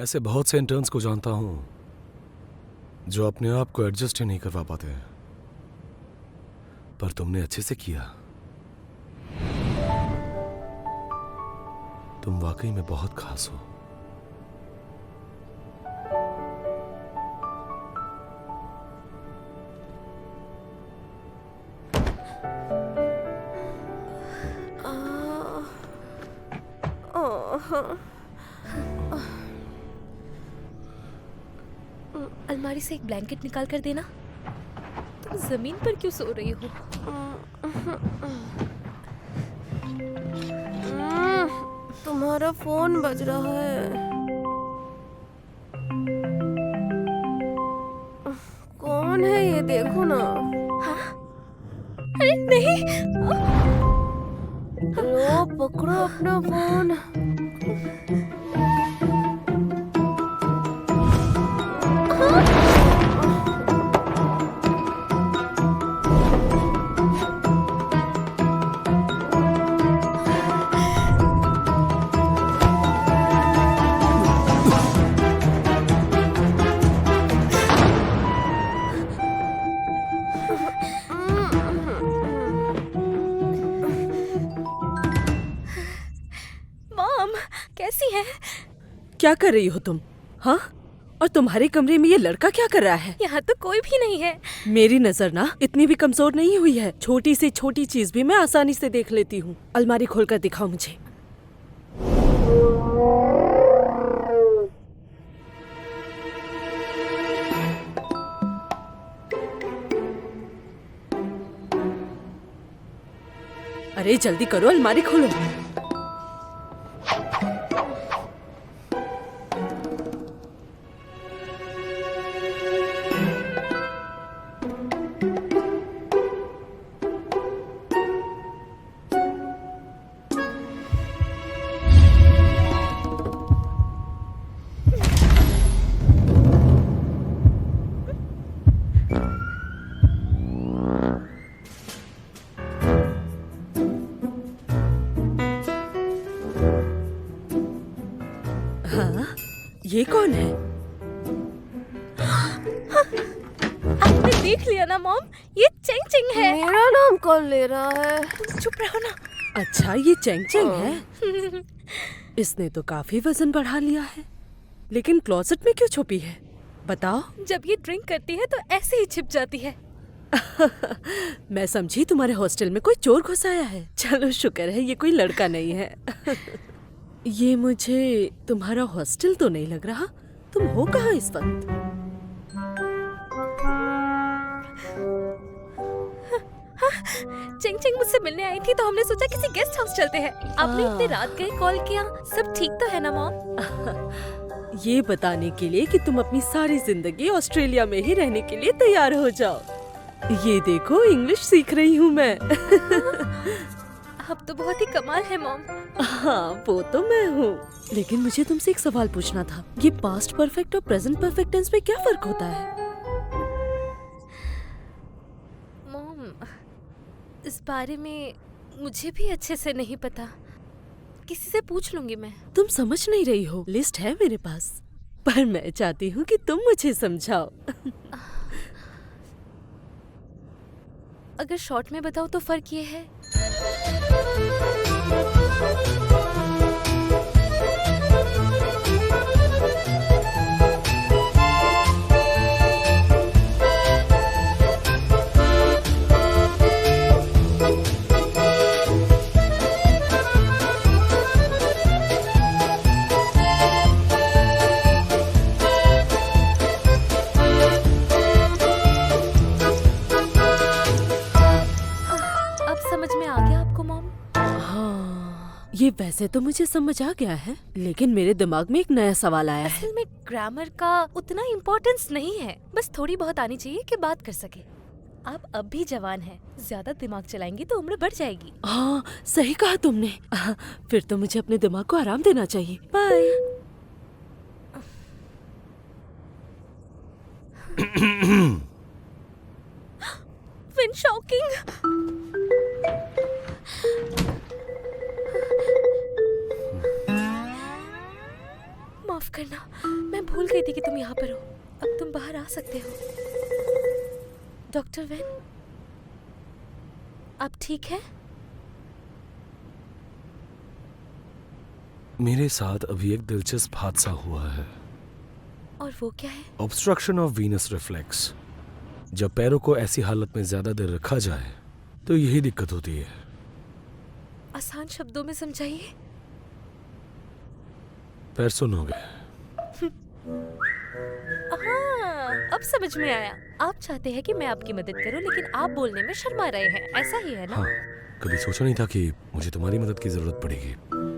मैं ऐसे बहुत से इंटर्न्स को जानता हूं जो अपने आप को एडजस्ट ही नहीं करवा पाते हैं, पर तुमने अच्छे से किया। तुम वाकई में बहुत खास हो। अलमारी से एक ब्लैंकेट निकाल कर देना। तुम जमीन पर क्यों सो रही हो? तुम्हारा फोन बज रहा है। कौन है ये? देखो ना। हाँ? अरे नहीं। लो पकड़ो अपना फोन। मॉम कैसी है? क्या कर रही हो तुम? हाँ, और तुम्हारे कमरे में ये लड़का क्या कर रहा है? यहाँ तो कोई भी नहीं है। मेरी नजर ना इतनी भी कमजोर नहीं हुई है। छोटी से छोटी चीज भी मैं आसानी से देख लेती हूँ। अलमारी खोलकर दिखाओ मुझे। अरे जल्दी करो, अलमारी खोलो। हाँ, ये कौन है? आपने देख लिया ना मॉम, ये चेंग चेंग है। मेरा नाम कौन ले रहा है? तुम चुप रहो ना। अच्छा, ये चेंग चेंग है। इसने तो काफी वजन बढ़ा लिया है, लेकिन क्लोसेट में क्यों छुपी है? बताओ। जब ये ड्रिंक करती है तो ऐसे ही छिप जाती है। मैं समझी तुम्हारे हॉस्टल में कोई चोर घुस आया है। चलो शुक्र है ये कोई लड़का नहीं है। ये मुझे तुम्हारा हॉस्टल तो नहीं लग रहा। तुम हो कहाँ इस वक्त? चिंग चिंग मुझसे मिलने आई थी तो हमने सोचा किसी गेस्ट हाउस चलते हैं। आपने इतने रात गए कॉल किया, सब ठीक तो है ना मॉम? ये बताने के लिए कि तुम अपनी सारी जिंदगी ऑस्ट्रेलिया में ही रहने के लिए तैयार हो जाओ। ये देखो, इंग्लिश सीख रही हूँ मैं। अब तो बहुत ही कमाल है मॉम। हाँ, वो तो मैं हूँ। लेकिन मुझे तुमसे एक सवाल पूछना था। ये पास्ट परफेक्ट और प्रेजेंट परफेक्ट टेंस में क्या फर्क होता है? मॉम, इस बारे में मुझे भी अच्छे से नहीं पता। किसी से पूछ लूंगी मैं। तुम समझ नहीं रही हो। लिस्ट है मेरे पास, पर मैं चाहती हूँ कि तुम मुझे समझाओ। अगर शॉर्ट में बताओ तो फर्क ये है। ये वैसे तो मुझे समझ आ गया है, लेकिन मेरे दिमाग में एक नया सवाल आया है। असल में ग्रामर का उतना इम्पोर्टेंस नहीं है, बस थोड़ी बहुत आनी चाहिए कि बात कर सके। आप अब भी जवान हैं, ज्यादा दिमाग चलाएंगी तो उम्र बढ़ जाएगी। हाँ, सही कहा तुमने। फिर तो मुझे अपने दिमाग को आराम देना चाहिए। बाय। फिन शॉकिंग। माफ करना, मैं भूल गई थी कि तुम यहाँ पर हो। अब तुम बाहर आ सकते हो। डॉक्टर वेन, आप ठीक हैं? मेरे साथ अभी एक दिलचस्प हादसा हुआ है। और वो क्या है? Obstruction of Venus reflex. जब पैरों को ऐसी हालत में ज्यादा देर रखा जाए तो यही दिक्कत होती है। आसान शब्दों में समझाइए। पैर सुन हो गए। हाँ, अब समझ में आया। आप चाहते हैं कि मैं आपकी मदद करूं, लेकिन आप बोलने में शर्मा रहे हैं, ऐसा ही है ना? हाँ, कभी सोचा नहीं था कि मुझे तुम्हारी मदद की जरूरत पड़ेगी।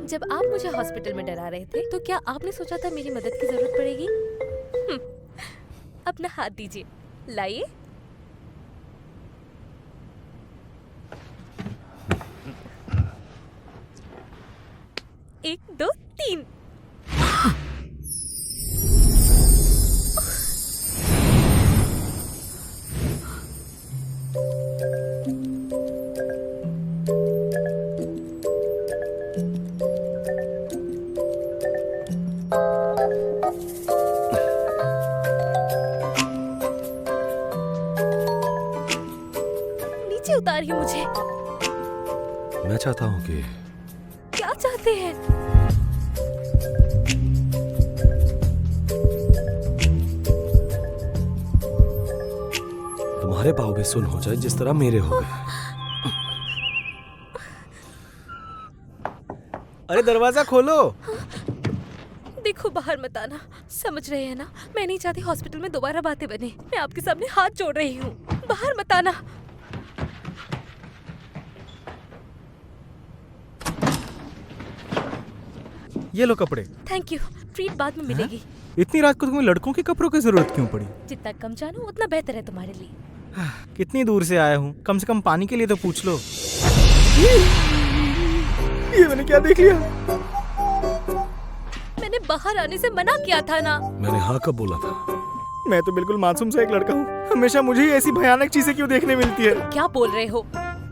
जब आप मुझे हॉस्पिटल में डरा रहे थे, तो क्या आपने सोचा था मेरी मदद की जरूरत पड़ेगी? अपना हाथ दीजिए, लाइए। एक, दो, तीन। नीचे उतारिए मुझे। मैं चाहता हूँ कि क्या चाहते हैं? तुम्हारे पाँव भी सुन हो जाए जिस तरह मेरे हो गए। अरे दरवाजा खोलो। देखो, बाहर मत आना। समझ रहे हैं ना, मैं नहीं चाहती हॉस्पिटल में दोबारा बातें बने। मैं आपके सामने हाथ जोड़ रही हूँ, बाहर मत आना। ये लो कपड़े। थैंक यू, ट्रीट बाद में मिलेगी। इतनी रात को तुम्हें लड़कों के कपड़ों की जरूरत क्यों पड़ी? जितना कम जानो उतना बेहतर है तुम्हारे लिए। कितनी दूर से आया हूँ, कम से कम पानी के लिए तो पूछ लो। ये मैंने क्या देख लिया? मैंने बाहर आने से मना किया था ना। मैंने हाँ कब बोला था? मैं तो बिल्कुल मासूम सा एक लड़का हूँ। हमेशा मुझे ही ऐसी भयानक चीजें क्यों देखने मिलती है? क्या बोल रहे हो?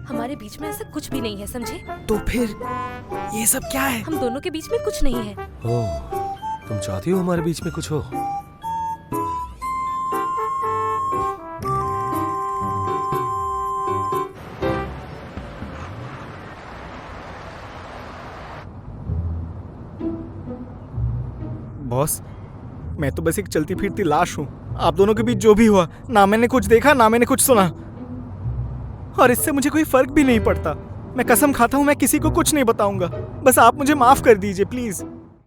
हमारे बीच में ऐसा कुछ भी नहीं है, समझे? तो फिर ये सब क्या है? हम दोनों के बीच में कुछ नहीं है। ओह, तुम चाहती हो हमारे बीच में कुछ हो? बॉस, मैं तो बस एक चलती फिरती लाश हूँ। आप दोनों के बीच जो भी हुआ, ना मैंने कुछ देखा ना मैंने कुछ सुना, और इससे मुझे कोई फर्क भी नहीं पड़ता। मैं कसम खाता हूँ मैं किसी को कुछ नहीं बताऊंगा। बस आप मुझे माफ कर दीजिए प्लीज।